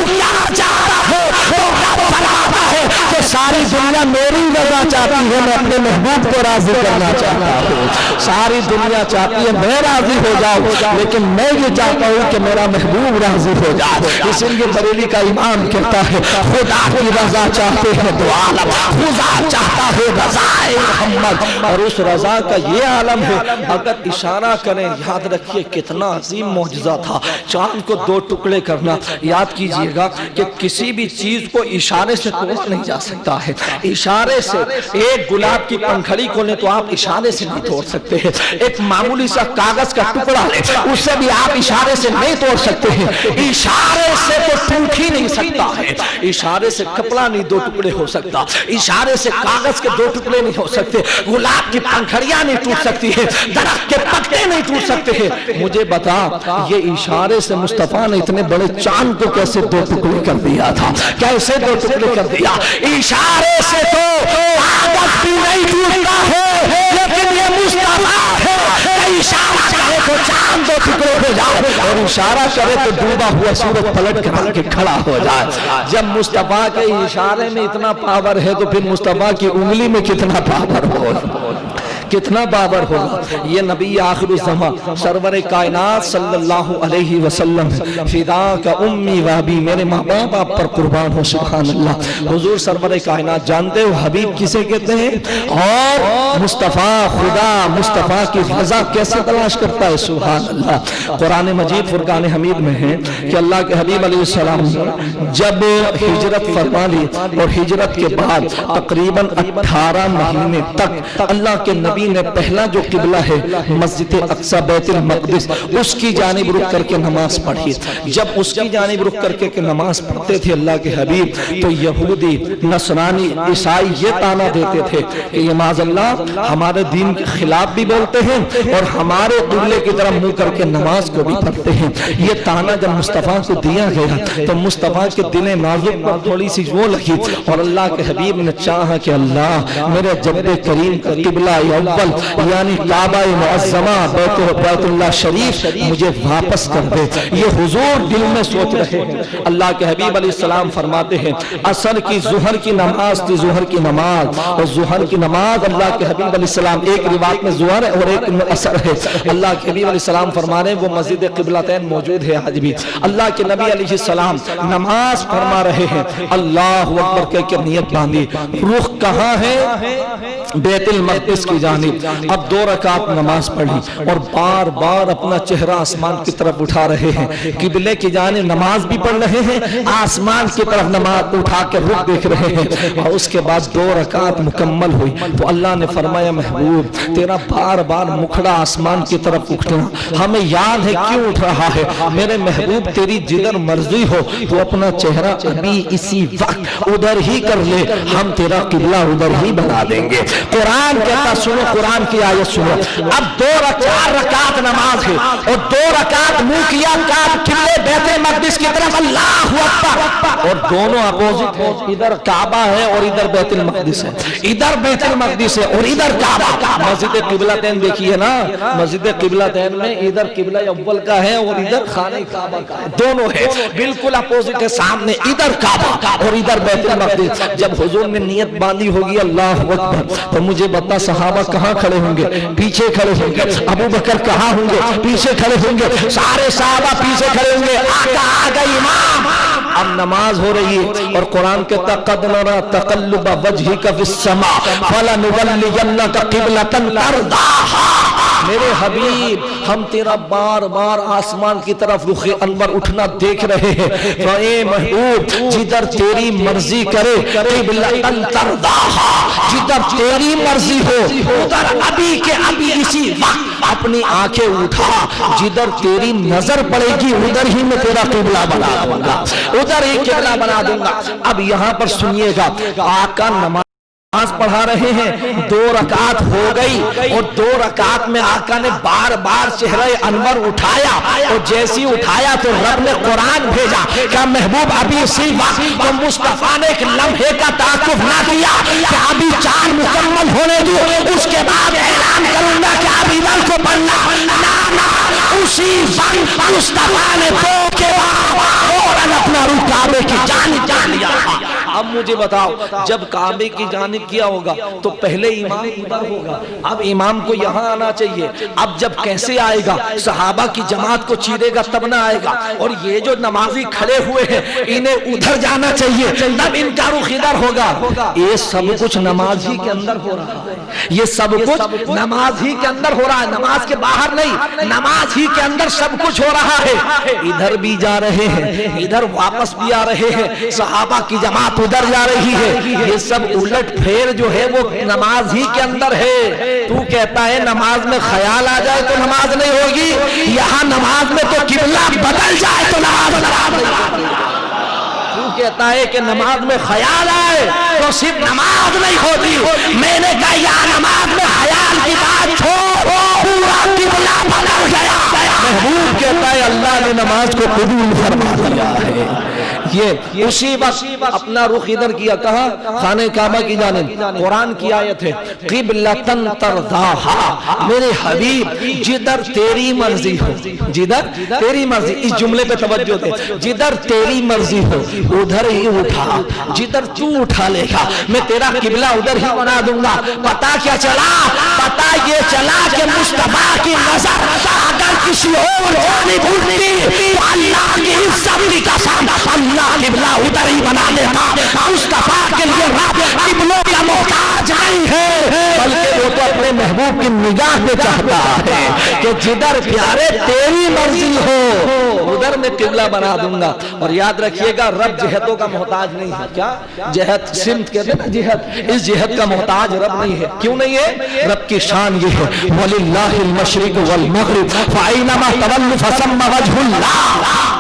کیا چاہتا ہے, تو رب فرماتا ہے کہ ساری دنیا میری رضا چاہتی ہے, میں اپنے محبوب کو راضی کرنا چاہتا ہوں. ساری دنیا چاہتی ہے میں راضی ہو جاؤں, لیکن میں یہ چاہتا ہوں کہ میرا محبوب راضی ہو جائے. اس لیے بریلی کا امام کہتا ہے خدا کی رضا چاہتے ہیں دو عالم, خدا چاہتا ہے رضا محمد, اور اس رضا کا یہ عالم ہے. اگر اشارہ کریں, یاد رکھیے کتنا عظیم معجزہ تھا چاند کو 2 ٹکڑے کرنا. یاد کیجئے گا کہ کسی بھی چیز کو اشارے سے توڑا نہیں جا سکتا ہے. اشارے سے ایک گلاب کی پنکھڑی کو لیں تو آپ اشارے سے نہیں توڑ سکتے ہیں. ایک معمولی سا کاغذ کا ٹکڑا لیں اسے بھی آپ اشارے سے نہیں توڑ سکتے ہیں. اشارے سے تو ٹوٹ ہی نہیں سکتا ہے. اشارے سے کپڑا نہیں 2 ٹکڑے ہو سکتا, اشارے سے کاغذ کے 2 ٹکڑے نہیں ہو سکتے, گلاب کی پنکھڑیاں نہیں ٹوٹ سکتی ہے, درخت کے پتے نہیں ٹوٹ سکتے ہیں. مجھے بتا یہ اشارے سے مصطفیٰ نے اتنے بڑے چاند کو کیسے 2 ٹکڑے کر دیا تھا, کیسے 2 ٹکڑے کر دیا. اشارے سے تو کاغذ بھی نہیں ٹوٹتا ہے, لیکن یہ مصطفیٰ ہے اشارہ کرے تو چاند 2 ٹکڑے ہو جائے, اور اشارہ کرے تو ڈوبا ہوا سورج پلٹ کر کے کھڑا ہو جائے. جب مصطفیٰ کے اشارے میں اتنا پاور ہے تو پھر مصطفیٰ کی انگلی میں کتنا پاور ہوگا, کتنا پاور ہوگا. یہ نبی آخر الزمان سرور کائنات صلی اللہ علیہ وسلم, فدا کا امی و ابی, میرے ماں باپ آپ پر قربان ہو. سبحان اللہ. حضور سرور کائنات جانتے ہو حبیب کسے کہتے ہیں, اور مصطفیٰ خدا مصطفیٰ کی رضا کیسے تلاش کرتا ہے. سبحان اللہ. قرآن مجید فرقان حمید میں ہے کہ اللہ کے حبیب علیہ السلام جب ہجرت فرما لی, اور ہجرت کے بعد تقریباً 18 مہینے تک اللہ کے نبی نبی نے پہلا جو قبلہ ہے مسجد اقصی بیت المقدس اس کی جانب رخ کر کے نماز پڑھی. جب اس کی جانب رخ کر کے نماز پڑھتے تھے اللہ کے حبیب تو یہودی نصرانی عیسائی یہ تانا دیتے تھے کہ یہ معاذ اللہ ہمارے دین کے خلاف بھی بولتے ہیں اور ہمارے قبلے کی طرف منہ کر کے نماز کو بھی پڑھتے ہیں. یہ تانا جب مصطفیٰ کو دیا گیا تو مصطفیٰ کے دل نازک پر تھوڑی سی وہ لگی اور اللہ کے حبیب نے چاہا کہ اللہ میرے جد کریم کا قبلہ اول یعنی کعبہ معظمہ بیت اللہ شریف مجھے واپس کر دے. یہ حضور دل میں سوچ رہے ہیں. اللہ کے حبیب علیہ السلام فرماتے ہیں عصر کی ظہر کی نماز تھی, ظہر کی نماز, اور ظہر کی نماز اللہ کے حبیب علیہ السلام ایک روایت میں ظہر ہے اور ایک میں عصر ہے. اللہ کے حبیب علیہ السلام فرما رہے ہیں وہ مسجد قبلتین موجود ہے آج بھی. اللہ کے نبی علیہ السلام نماز فرما رہے ہیں, اللہ اکبر کہہ کے نیت باندھی, رخ کہاں ہے؟ بیت المقدس کی جانب. اب 2 رکعت نماز پڑھی اور بار بار اپنا چہرہ آسمان کی طرف اٹھا رہے ہیں. قبلے کی جانب نماز بھی پڑھ رہے ہیں, آسمان کی طرف نماز اٹھا کے رخ دیکھ رہے ہیں. اور اس کے بعد 2 رکعت مکمل ہوئی تو اللہ نے فرمایا محبوب تیرا بار بار مکھڑا آسمان کی طرف اٹھنا ہمیں یاد ہے کیوں اٹھ رہا ہے. میرے محبوب تیری جدھر مرضی ہو تو اپنا چہرہ ابھی اسی وقت ادھر ہی کر لے, ہم تیرا قبلہ ادھر ہی بنا دیں گے. قرآن کہتا سنو, قرآن کی آیت سنو. اب 4 رکعت نماز ہے اور 2 رکعت منہ کیا قبلے بیت المقدس کی طرف اللہ اکبر, اور دونوں اپوزٹ ہیں, ادھر کعبہ ہے اور ادھر بیت المقدس ہے, ادھر بیت المقدس ہے اور ادھر کعبہ. مسجد قبلتین دیکھیے نا, مسجد قبلتین میں ادھر قبلہ اول کا ہے اور ادھر خانہ کعبہ کا ہے, دونوں ہے بالکل اپوزٹ ہے. سامنے ادھر کعبہ اور ادھر بیت المقدس. جب حضور نے نیت باندھی ہوگی اللہ اکبر تو مجھے بتا صحابہ کہاں کھڑے ہوں گے؟ پیچھے کھڑے ہوں گے. ابو بکر کہاں ہوں گے؟ پیچھے کھڑے ہوں گے. سارے صحابہ پیچھے کھڑے ہوں گے. آقا آ گئے امام. اب نماز ہو رہی ہے اور قرآن کہتا قد نرى تقلب وجهك في السماء فلنولينك قبلة ترضاها. میرے حبیب ہم تیرا بار بار آسمان کی طرف رخ انور اٹھنا دیکھ رہے ہیں. تو اے محبوب جدھر تیری مرضی کرے قبلۃ ترضاها, جدھر تیری مرضی ہو ادھر ابھی کے ابھی اسی وقت اپنی آنکھیں اٹھا, جدھر تیری نظر پڑے گی ادھر ہی میں تیرا قبلہ بنا دوں گا, ادھر ہی قبلہ بنا دوں گا. اب یہاں پر سنیے گا, آقا نماز پڑھا رہے ہیں, 2 رکعت ہو گئی اور 2 رکعت میں آقا نے بار بار چہرہ انور اٹھایا اور جیسی اٹھایا تو رب نے قرآن بھیجا کہ محبوب ابھی اسی وقت تو مصطفیٰ نے ایک لمحے کا تعاقب نہ کیا کہ ابھی 4 مکمل ہونے دو اس کے بعد اعلان کروں گا کہ ابھی ادھر کو پڑھنا. اسی وقت مصطفیٰ نے 2 کے بعد فوراً اپنا رخ کعبے کی جانب جان لیا. اب مجھے بتاؤ جب کعبے کی جانب کیا ہوگا تو پہلے امام ادھر ہوگا, اب امام کو یہاں آنا چاہیے. اب جب کیسے آئے گا؟ صحابہ کی جماعت کو چیرے گا تب نہ آئے گا, اور یہ جو نمازی کھڑے ہوئے ہیں انہیں ادھر جانا چاہیے تب ان کا رخ ادھر ہوگا. یہ سب کچھ نماز ہی کے اندر ہو رہا ہے, یہ سب کچھ نماز ہی کے اندر ہو رہا ہے, نماز کے باہر نہیں, نماز ہی کے اندر سب کچھ ہو رہا ہے. ادھر بھی جا رہے ہیں, ادھر واپس بھی آ رہے ہیں, صحابہ کی جماعت ادھر جا رہی ہے. یہ سب الٹ پھیر جو ہے وہ نماز ہی کے اندر ہے. تو کہتا ہے نماز میں خیال آ جائے تو نماز نہیں ہوگی, یہاں نماز میں تو قبلہ بدل جائے تو نماز نہیں ہوگی. تو کہتا ہے کہ نماز میں خیال آئے تو صرف نماز نہیں ہوتی. میں نے کہا یہاں نماز میں خیال کی بات چھوڑ, پورا قبلہ بدل گیا. محبوب کہتا ہے اللہ نے نماز کو قبول فرما دیا ہے. یہ اسی وقت اپنا رخ ادھر کیا, کہاں؟ خانہ کعبہ کی جانب. قرآن کی آیت ہے قبلتن ترضاها, میرے حبیب جدھر تیری مرضی ہو, جدھر تیری مرضی, اس جملے پہ توجہ دے, جدھر تیری مرضی ہو ادھر ہی اٹھا, جدھر تو اٹھا لے گا میں تیرا قبلہ ادھر ہی بنا دوں گا. پتا کیا چلا؟ پتا یہ چلا کہ مصطفیٰ کی نظر اگر کسی اور جانب اٹھتی تو اللہ کی عزت کی قسم اللہ قبلہ ادھر ہی بنا دیتا. مصطفیٰ کے لیے رب قبلوں کا محتاج نہیں ہے, بلکہ وہ تو اپنے محبوب کی نگاہ پہ چاہتا ہے کہ جدھر پیارے تیری مرضی ہو ادھر میں قبلہ بنا دوں گا. اور یاد رکھیے گا رب جہتوں کا محتاج نہیں ہے. کیا جہت سمت کہتے ہیں نا جہت, اس جہت کا محتاج رب نہیں ہے. کیوں نہیں ہے؟ رب کی شان یہ ہے وَلِلَّهِ الْمَشْرِقُ وَالْمَغْرِبُ فَأَيْنَمَا تَوَلُّوا فَثَمَّ وَجْهُ اللَّهِ.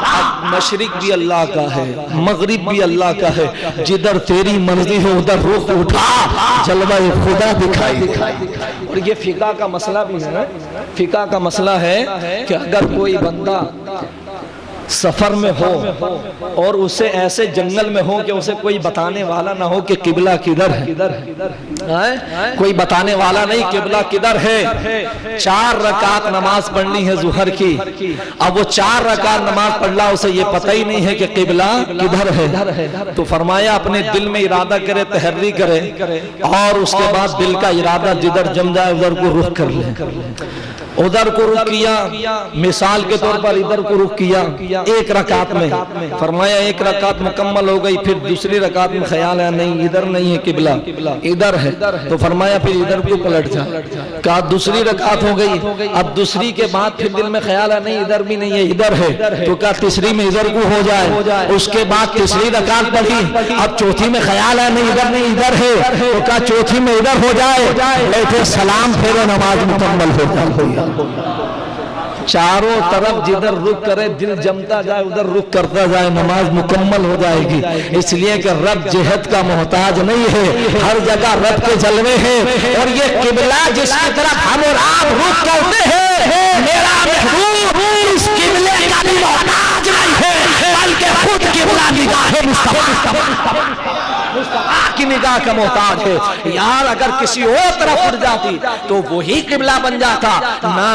مشرق بھی اللہ کا ہے, مغرب بھی اللہ کا ہے, جدھر تیری مرضی ہو ادھر رخ اٹھا جلوہ خدا دکھائی. اور یہ فقہ کا مسئلہ بھی ہے. فقہ کا مسئلہ ہے کہ اگر کوئی بندہ سفر میں ہو اور اسے ایسے جنگل میں ہو کہ اسے کوئی بتانے والا نہ ہو کہ قبلہ کدھر ہے, کوئی بتانے والا نہیں قبلہ کدھر ہے. 4 رکعت نماز پڑھنی ہے ظہر کی, اب وہ 4 رکعت نماز پڑھ رہا اسے یہ پتہ ہی نہیں ہے کہ قبلہ کدھر ہے. تو فرمایا اپنے دل میں ارادہ کرے, تحری کرے, اور اس کے بعد دل کا ارادہ جدھر جم جائے ادھر کو رخ کر لے. ادھر کو رخ کیا, مثال کے طور پر ادھر کو رخ کیا 1 رکعت میں. فرمایا 1 رکعت مکمل ہو گئی, پھر دوسری رکعت میں خیال ہے نہیں ادھر نہیں ہے قبلہ ادھر ہے. تو فرمایا پھر ادھر کو پلٹ جا. کہا دوسری رکعت ہو گئی, اب دوسری کے بعد پھر دل میں خیال ہے نہیں ادھر بھی نہیں ہے ادھر ہے. تو کہا تیسری میں ادھر کو ہو جائے. اس کے بعد تیسری رکعت پڑھی, اب چوتھی میں خیال ہے نہیں ادھر نہیں ادھر ہے. تو کہا چوتھی میں ادھر ہو جائے, پھر سلام پھیرو نماز مکمل ہو جائے. چاروں طرف جدھر رخ کرے دل جمتا جائے ادھر رخ کرتا جائے, نماز مکمل ہو جائے گی. اس لیے کہ رب جہت کا محتاج نہیں ہے, ہر جگہ رب کے جلوے ہیں. اور یہ قبلہ جس کی طرف ہم اور آپ رخ کرتے ہیں میرا محبوب اس قبلے کا بھی محتاج نہیں ہے بلکہ خود قبلہ نگاہ مصطفیٰ کی نگاہ کا محتاج ہے. یار اگر کسی اور طرف اٹھ جاتی تو وہی قبلہ بن جاتا.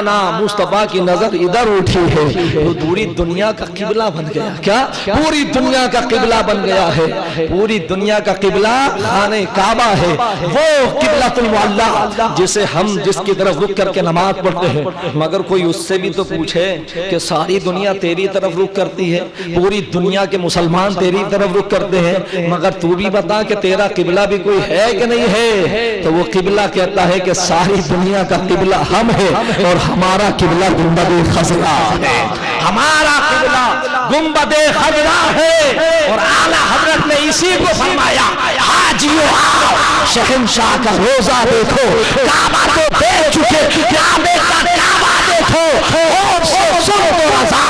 نا مصطفیٰ کی نظر ادھر اٹھی ہے تو پوری دنیا کا قبلہ بن گیا. کیا پوری دنیا کا قبلہ بن گیا ہے. پوری دنیا کا قبلہ خانہ کعبہ ہے, وہ قبلۃ المعلیٰ جسے ہم جس کی طرف رخ کر کے نماز پڑھتے ہیں. مگر کوئی اس سے بھی تو پوچھے کہ ساری دنیا تیری طرف رخ کرتی ہے, پوری دنیا کے مسلمان تیری طرف رخ کرتے ہیں, مگر تو بھی بتا کہ تیرا قبلہ بھی کوئی ہے کہ نہیں ہے. تو وہ قبلہ کہتا ہے کہ ساری دنیا کا قبلہ ہم ہے اور ہمارا قبلہ گنبد خضرا ہے. ہمارا قبلہ گنبد خضرا ہے. اور اعلیٰ حضرت نے اسی کو فرمایا حاجیو شہنشاہ کا روزہ دیکھو, کعبہ تو دیکھ چکے, کعبے کا کعبہ دیکھو, اور سن تو رضا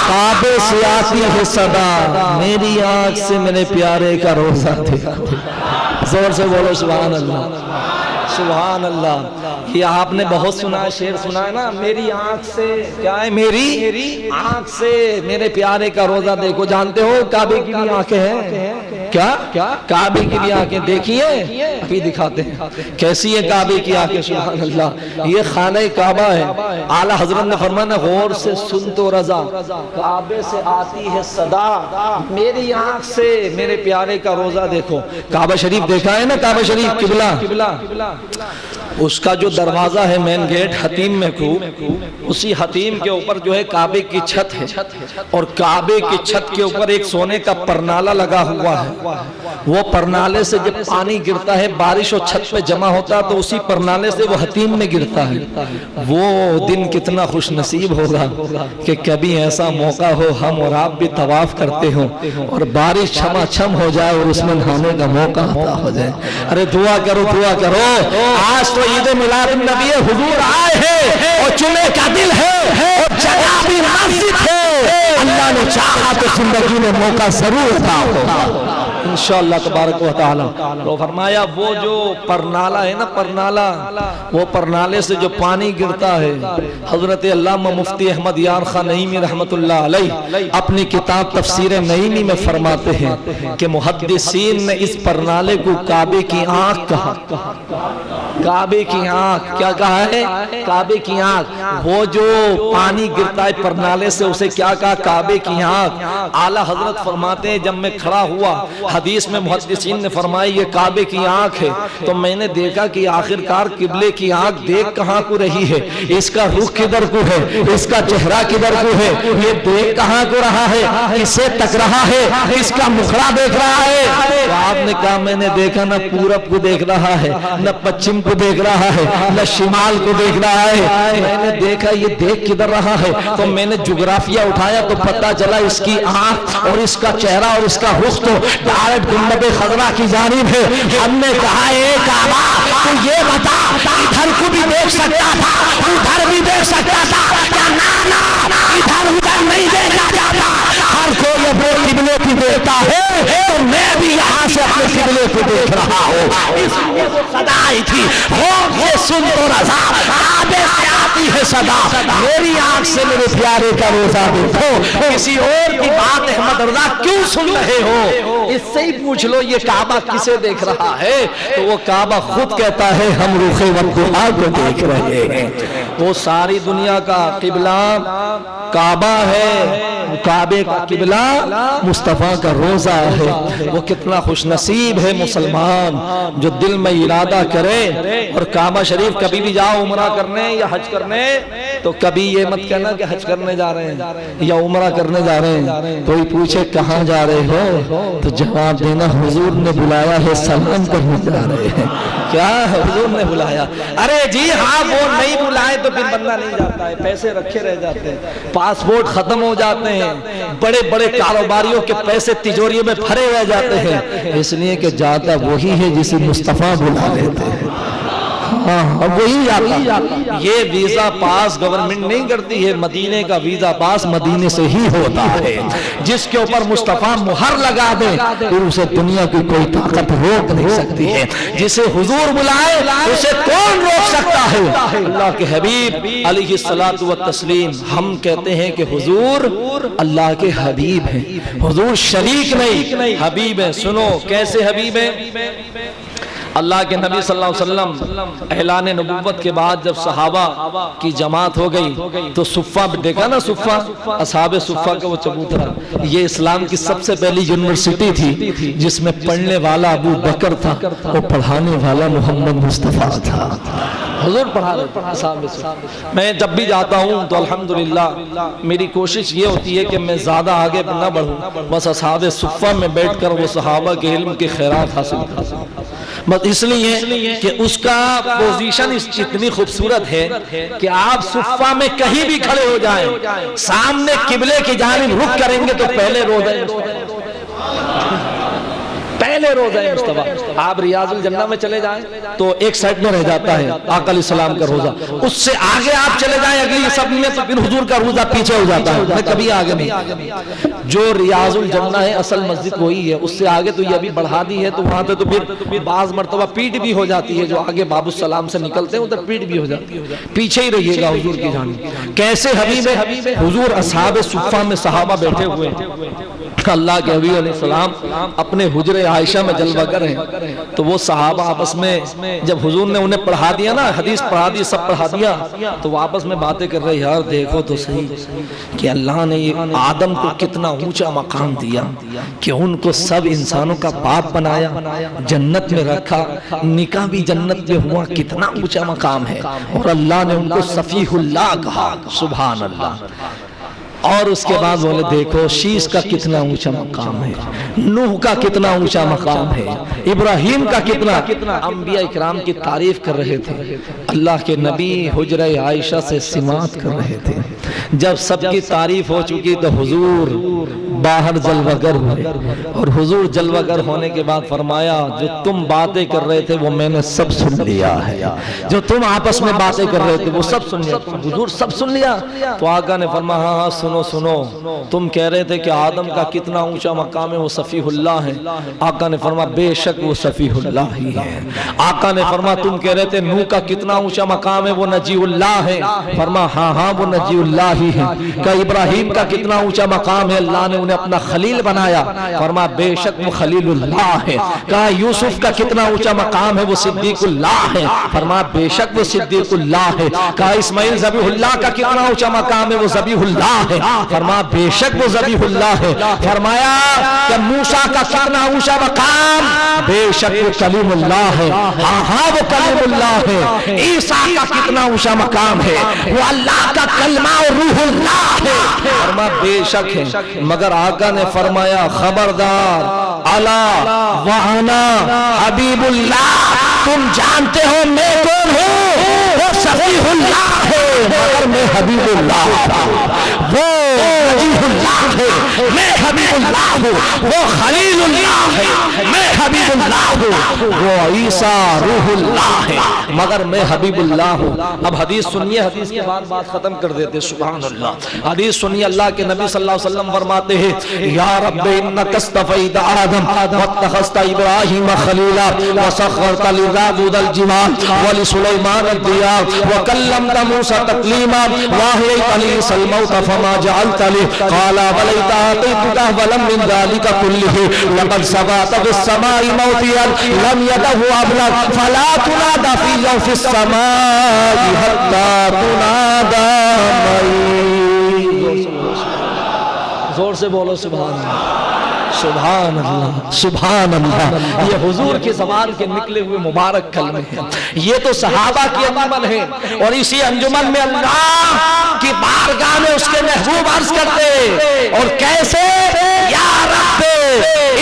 کعبے سے آتی ہے صدا, میری آنکھ سے میرے پیارے کا روزہ دیکھو. زور سے بولو سبحان اللہ, سبحان اللہ. یہ آپ نے بہت سنا ہے, شعر سنا ہے نا, میری آنکھ سے کیا ہے, میری آنکھ سے میرے پیارے کا روزہ دیکھو. جانتے ہو کعبے کی بھی آنکھیں ہیں. کیا کعبے کی بھی آنکھیں دیکھیے, ابھی دکھاتے ہیں کیسی ہے کعبے کی آنکھیں. سبحان اللہ, یہ خانہ کعبہ ہے. اعلیٰ حضرت نے فرمایا غور سے سن تو رضا, کعبے سے آتی ہے صدا, میری آنکھ سے میرے پیارے کا روزہ دیکھو. کعبہ شریف دیکھا ہے نا, کعبہ شریف قبلہ, اس کا جو دروازہ ہے مین گیٹ حتیم میں کو, اسی حتیم کے اوپر جو ہے کعبے کی چھت ہے, اور کعبے کی چھت کے اوپر ایک سونے کا پرنالہ لگا ہوا ہے. وہ پرنالے سے جب پانی گرتا ہے بارش اور چھت پہ جمع ہوتا ہے تو اسی پرنالے سے وہ حتیم میں گرتا ہے. وہ دن کتنا خوش نصیب ہوگا کہ کبھی ایسا موقع ہو ہم اور آپ بھی طواف کرتے ہوں اور بارش چھما چھم ہو جائے اور اس میں نہانے کا موقع عطا ہو جائے. ارے دعا کرو, آج تو عید میلاد النبی حضور آئے ہیں اور چنے کا دل ہے اور جگہ بھی مسجد ہے. اللہ نے چاہا تو زندگی میں موقع ضرور عطا ہوگا انشاءاللہ تبارک و تعالی. تو فرمایا وہ جو پرنالہ ہے نا, پرنالہ, وہ پرنالے سے جو پانی گرتا ہے, حضرت علامہ مفتی احمد یار خان نعیمی رحمت اللہ علیہ اپنی کتاب تفسیر نعیمی میں فرماتے ہیں کہ محدثین نے اس پرنالے کو کعبے کی آنکھ کہا. کعبے کی آنکھ کیا کہا ہے, کعبے کی آنکھ. وہ جو پانی گرتا ہے پرنالے سے اسے کیا کہا, کعبے کی آنکھ. اعلیٰ حضرت فرماتے ہیں جب میں کھڑا ہوا, حدیث میں محدثین نے فرمایا یہ کعبے کی آنکھ ہے, تو میں نے دیکھا کہ آخرکار قبلے کی آنکھ دیکھ کہاں کو رہی ہے, اس کا رخ کدھر کو ہے, اس کا چہرہ کدھر کو ہے, یہ دیکھ کہاں کو رہا ہے, اسے تک رہا ہے, اس کا مخڑا دیکھ رہا ہے. تو آپ نے کہا میں نے دیکھا نہ پورب کو دیکھ رہا ہے, نہ پچھم کو دیکھ رہا ہے, نہ شمال کو دیکھ رہا ہے, میں نے دیکھا یہ دیکھ کدھر رہا ہے. تو میں نے جغرافیہ اٹھایا تو پتہ چلا اس کی آنکھ اور اس کا چہرہ اور اس کا رخ تو ڈائریکٹ گنبد خضرا کی جانب ہے. ہم نے کہا اے کعبہ تو یہ بتا ادھر کو بھی دیکھ سکتا تھا, ادھر بھی دیکھ سکتا تھا, کیا نا ادھر ادھر نہیں دیکھا جاتا, ہر کوئی اپنے قبلے کی دیکھتا ہے, تو میں بھی یہاں سے اپنے قبلے کو دیکھ رہا ہوں. اس لیے وہ صدا آئی تھی, ہوش سے سن تو رضا, کعبے سے آتی ہے صدا, میری آنکھ سے میرے پیارے کا روزہ دیکھو. کسی اور کی بات احمد رضا کیوں سن رہے ہو, اس سے ہی پوچھ لو یہ کعبہ کسے دیکھ رہا ہے. تو وہ کعبہ خود کہتا ہے ہم رخ والضحیٰ کو دیکھ رہے ہیں. وہ ساری دنیا کا قبلہ کعبہ ہے, کعبے کا قبلہ مصطفیٰ کا روزہ ہے. وہ کتنا خوش نصیب ہے مسلمان جو دل میں ارادہ کرے. اور کعبہ شریف کبھی بھی جاؤ عمرہ کرنے یا حج کرنے تو کبھی یہ مت کہنا کہ حج کرنے جا رہے ہیں یا عمرہ کرنے جا رہے ہیں. کوئی پوچھے کہاں جا رہے ہو تو جواب دینا حضور نے بلایا ہے سلام کرنے جا رہے ہیں. کیا حضور نے بلایا, ارے جی ہاں وہ نہیں بلائے تو پھر بندہ نہیں جاتا ہے, پیسے رکھے رہ جاتے ہیں, پاسپورٹ ختم ہو جاتے ہیں, بڑے بڑے کاروباریوں کے پیسے تجوری میں بھرے رہ جاتے ہیں, اس لیے کہ جاتا وہی ہے جسے مصطفیٰ بلا لیتے ہیں. اب وہی جاتا. یہ ویزا پاس گورنمنٹ نہیں کرتی ہے, مدینے کا ویزا پاس مدینے سے ہی ہوتا ہے. جس کے اوپر مصطفیٰ مہر لگا دے پھر اسے دنیا کی کوئی طاقت روک نہیں سکتی ہے. جسے حضور بلائے اسے کون روک سکتا ہے. اللہ کے حبیب علیہ الصلاۃ والتسلیم, ہم کہتے ہیں کہ حضور اللہ کے حبیب ہیں, حضور شریک نہیں حبیب ہیں. سنو کیسے حبیب ہیں. اللہ کے نبی صلی اللہ علیہ وسلم اعلان نبوت کے بعد جب صحابہ کی جماعت ہو گئی تو صفہ دیکھا نا, صفہ اصحاب صفہ کا وہ چبوترا, یہ اسلام کی سب سے پہلی یونیورسٹی تھی جس میں پڑھنے والا ابو بکر تھا اور پڑھانے والا محمد مصطفیٰ تھا. حضور پڑھا رہے. میں جب بھی جاتا ہوں تو الحمدللہ میری کوشش یہ ہوتی ہے کہ میں زیادہ آگے نہ بڑھوں, بس اصحاب صفہ میں بیٹھ کر وہ صحابہ کے علم کے خیرات حاصل کروں. بس اس لیے کہ اس کا پوزیشن اتنی خوبصورت ہے کہ آپ صفہ میں کہیں بھی کھڑے ہو جائیں, سامنے قبلے کی جانب رخ کریں گے تو پہلے روزہ مصطفیٰ. آپ ریاض الجنہ میں چلے جائیں تو ایک سائڈ میں رہ جاتا ہے آقا علیہ السلام کا روزہ, اس سے آگے آپ چلے جائیں اگلی سب میں تو پھر حضور کا روزہ پیچھے ہو جاتا ہے, میں کبھی آگے نہیں. جو ریاض الجنہ ہے اصل مسجد وہی ہے, اس سے آگے تو یہ ابھی بڑھا دی ہے تو وہاں تو پھر بعض مرتبہ پیٹ بھی ہو جاتی ہے, جو آگے باب السلام سے نکلتے ہیں ادھر پیٹ بھی ہو جاتی ہے. پیچھے ہی رہیے گا حضور کی جانب. کیسے حبیب ہے حضور اصحاب صفہ میں صحابہ بیٹھے ہوئے ہیں, اللہ کے حبیب علیہ السلام اپنے حجر عائشہ میں جلوہ گر ہیں, تو وہ صحابہ آپس میں جب حضور نے انہیں پڑھا دیا نا, حدیث پڑھا دی, سب پڑھا دیا, تو وہ آپس میں باتیں کر رہے, یار دیکھو تو صحیح کہ اللہ نے آدم کو کتنا اونچا مقام دیا کہ ان کو سب انسانوں کا باپ بنایا, جنت میں رکھا, نکاح بھی جنت میں ہوا, کتنا اونچا مقام ہے, اور اللہ نے ان کو صفیح اللہ کہا. سبحان اللہ. اور اس کے بعد بولے دیکھو شیش کا کتنا اونچا مقام ہے, نوح کا کتنا اونچا مقام ہے, ابراہیم کا کتنا. انبیاء اکرام کی تعریف کر رہے تھے, اللہ کے نبی حجرہ عائشہ سے سماعت کر رہے تھے. جب سب کی تعریف ہو چکی تو حضور باہر جلوہ گر ہوئے, اور حضور جلوہ گر ہونے کے بعد فرمایا جو تم باتیں کر رہے تھے وہ میں نے سب سن لیا ہے, جو تم آپس میں باتیں کر رہے تھے وہ سب سن لیا. حضور سب سن لیا. تو آقا نے فرمایا ہاں سنو, تم کہہ رہے تھے کہ آدم کا کتنا اونچا مقام ہے, وہ صفیح اللہ ہے. آقا نے فرمایا بے شک وہ صفیح اللہ ہی ہے. آقا نے فرمایا تم کہہ رہے تھے نوح کا کتنا اونچا مقام ہے, وہ نجی اللہ ہے. فرمایا ہاں وہ نجی اللہ ہی ہے. کہ ابراہیم کا کتنا اونچا مقام ہے, اللہ نے انہیں اپنا خلیل بنایا. فرمایا بے شک وہ خلیل اللہ ہے. کہا یوسف کا کتنا اونچا مقام ہے, وہ صدیق اللہ ہے. فرمایا بے شک وہ صدیق اللہ ہے. کہا اسماعیل ذبیح اللہ کا کتنا اونچا مقام ہے, وہ ذبیح اللہ ہے. فرمایا بے شک وہ ذبیح اللہ ہے. فرمایا کہ موسیٰ کا کتنا اونچا مقام, بے شک وہ کلیم اللہ ہے. ہاں وہ کلیم اللہ ہے. عیسیٰ کا کتنا اونچا مقام ہے, وہ اللہ کا کلمہ اور روح اللہ ہے. فرمایا بے شک ہے, مگر آقا نے فرمایا خبردار, الا وانا حبیب اللہ, تم جانتے ہو میں کون ہوں؟ وہ صفیح اللہ ہے مگر میں حبیب اللہ ہوں. وہ وجیہ اللہ ہے میں حبیب اللہ ہوں. وہ خلیل اللہ ہے میں حبیب اللہ ہوں. وہ عیسیٰ روح اللہ ہے مگر میں حبیب اللہ ہوں. اب حدیث سنیے, حدیث کے بعد بات ختم کر دیتے. سبحان اللہ. حدیث سنیے, اللہ کے نبی صلی اللہ علیہ وسلم فرماتے ہیں یا رب انک اصطفیت آدم واتخذت ابراہیم خلیلا وسخرت لداود الجبال ولسلیمان الطیار وکلمت موسیٰ تکلیما واحییت عیسی الموت فما جعلت لی قال ولیت آتیتک ولم من ذلك كله لقد سبقت في السماء موتيا لم يده ابلغ فلا تنادى في يوم في السماء حتى تنادى معي. زور سے بولو سبحان اللہ. سبحان اللہ سبحان اللہ. یہ حضور کی زبان کے نکلے ہوئے مبارک کلمے ہیں. یہ تو صحابہ کی انجمن ہے, اور اسی انجمن میں اللہ کی بارگاہ میں اس کے محبوب عرض کرتے, اور کیسے یا رب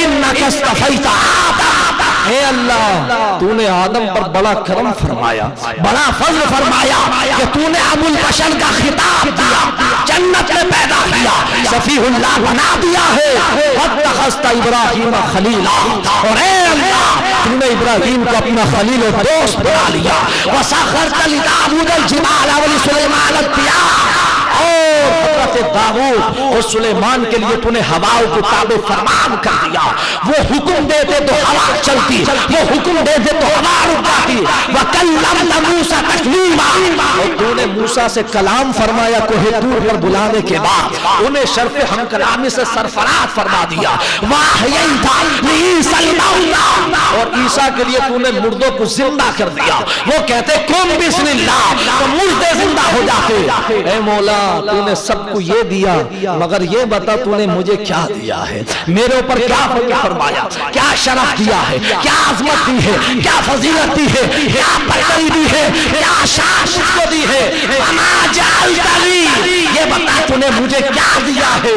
انک اصطفیت آدم, اے اللہ تو نے آدم پر بڑا کرم فرمایا, بڑا فضل فرمایا کہ تو نے ابو البشر کا خطاب دیا, جنت میں پیدا کیا, صفیح اللہ بنا دیا ہے. واتخذت ابراہیم خلیلا, اور اے اللہ تو نے ابراہیم کو اپنا خلیل و دوست بنا لیا. وسخرت لداود الجبال ولسلیمان الطیار, اور حضرت داؤد اور سلیمان کے لیے تو نے ہواؤں کو تابع فرمان کر دیا. وہ حکم دیتے تو ہوا چلتی, وہ حکم دیتے تو ہوا رک جاتی. وَكَلَّمْتَ مُوسَىٰ تَكْلِيمًا, اور تو نے موسیٰ سے کلام فرمایا کوہ طور پر بلانے کے بعد, انہیں شرف ہم کلامی سے سرفراز فرما دیا. وَأَحْيَيْتَ عِيسَىٰ الْمَوْتَىٰ, اور عیسیٰ کے لیے تو نے مردوں کو زندہ کر دیا. وہ کہتے کن بسم اللہ, تو مردے زندہ ہو جاتے. اے مولا تو نے سب کو یہ دیا, مگر یہ بتا تو نے مجھے کیا دیا ہے, میرے اوپر کیا فضل فرمایا, کیا شرف دیا ہے, کیا عظمت دی ہے, کیا فضیلت دی ہے, کیا برتری دی ہے, کیا شان مجھ کو دی ہے. وما جعلت لی, یہ بتا تو نے مجھے کیا دیا ہے.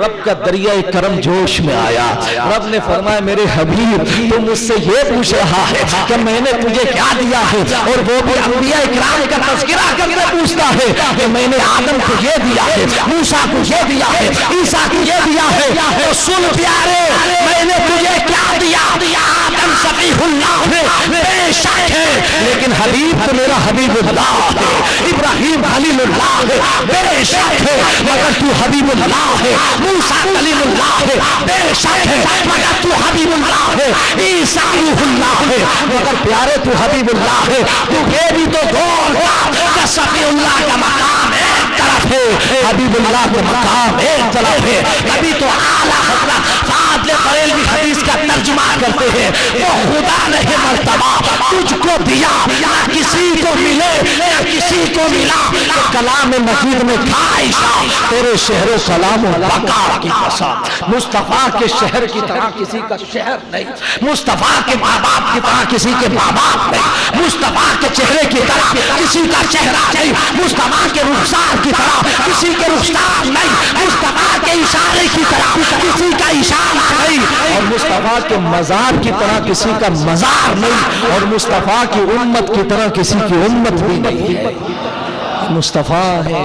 رب کا دریائے کرم جوش میں آیا. رب نے فرمایا میرے حبیب تو مجھ سے یہ پوچھ رہا ہے کہ میں نے تجھے کیا دیا ہے, اور وہ بھی انبیاء اکرام کا تذکرہ کرنے پوچھتا ہے کہ میں نے آدم کو یہ دیا ہے, موسیٰ کو یہ دیا ہے, عیسیٰ کو یہ دیا ہے. تو سن پیارے, میں نے تجھے کیا دیا. آدم صفیح اللہ ہے, بے شک ہے, لیکن حبیب تو میرا حبیب اللہ ہے. ابراہیم خلیل اللہ ہے, بے شک ہے, مگر تو حبیب اللہ ہے. موسیٰ کلیم اللہ ہے, بے شک ہے, مگر تو حبیب اللہ ہے. عیسیٰ روح اللہ ہے, مگر پیارے تو حبیب اللہ ہے. تو یہ بھی تو غور کہ صفیح اللہ کا مقام ایک طرف ہے, حبیب اللہ کا مقام ایک طرف ہے. نبی تو اعلیٰ حضرت فاضل بریلوی حدیث کا ترجمہ کرتے ہیں, وہ خدا نے مرتبہ تجھ کو دیا, نہ کسی کو ملے نہ کسی کو ملا. کلام مجید میں عائشہ تیرے شہر و سلام و بقا کی قسم, مصطفیٰ کے شہر کی طرح کسی کا شہر نہیں, مصطفیٰ کے ماں باپ کی طرح کسی کے ماں باپ نہیں, مصطفیٰ کے چہرے کی طرح کسی کا چہرہ نہیں, مصطفیٰ کے رخسار کی طرح کسی کے رخسار نہیں, مصطفیٰ کے اشارے کی طرح کسی کا اشارہ نہیں, اور مصطفیٰ کے مزار کی طرح کسی کا مزار نہیں, اور مصطفیٰ کی امت کی طرح کسی کی امت بھی نہیں ہے. مصطفیٰ ہے,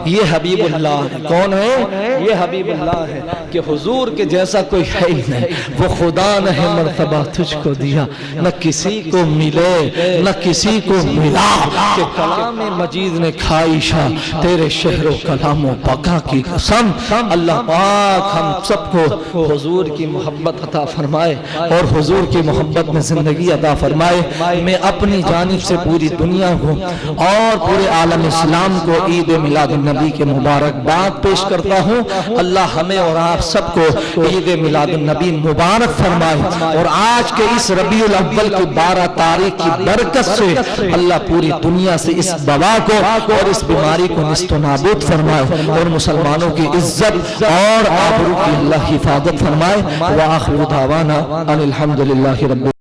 یہ حبیب اللہ ہے. کون ہے یہ حبیب اللہ ہے کہ حضور کے جیسا کوئی ہے ہی نہیں. وہ خدا نے مرتبہ تجھ کو دیا, نہ کسی کو ملے نہ کسی کو ملا. کہ کلام مجید نے خواہشہ تیرے شہر و کلام و بقا کی قسم. اللہ پاک ہم سب کو حضور کی محبت عطا فرمائے اور حضور کی محبت میں زندگی عطا فرمائے. میں اپنی جانب سے پوری دنیا کو اور پورے عالم اسلام کو عید میلاد النبی النبی کے مبارکباد پیش کرتا ہوں۔ اللہ ہمیں اور آپ سب کو عید میلاد النبی مبارک فرمائے، اور آج کے اس ربیع الاول کی 12 تاریخ کی برکت سے اللہ پوری دنیا سے اس وبا کو اور اس بیماری کو نیست و نابود فرمائے، اور مسلمانوں کی عزت اور آبرو کی اللہ حفاظت فرمائے۔ وآخر دعوانا ان الحمدللہ رب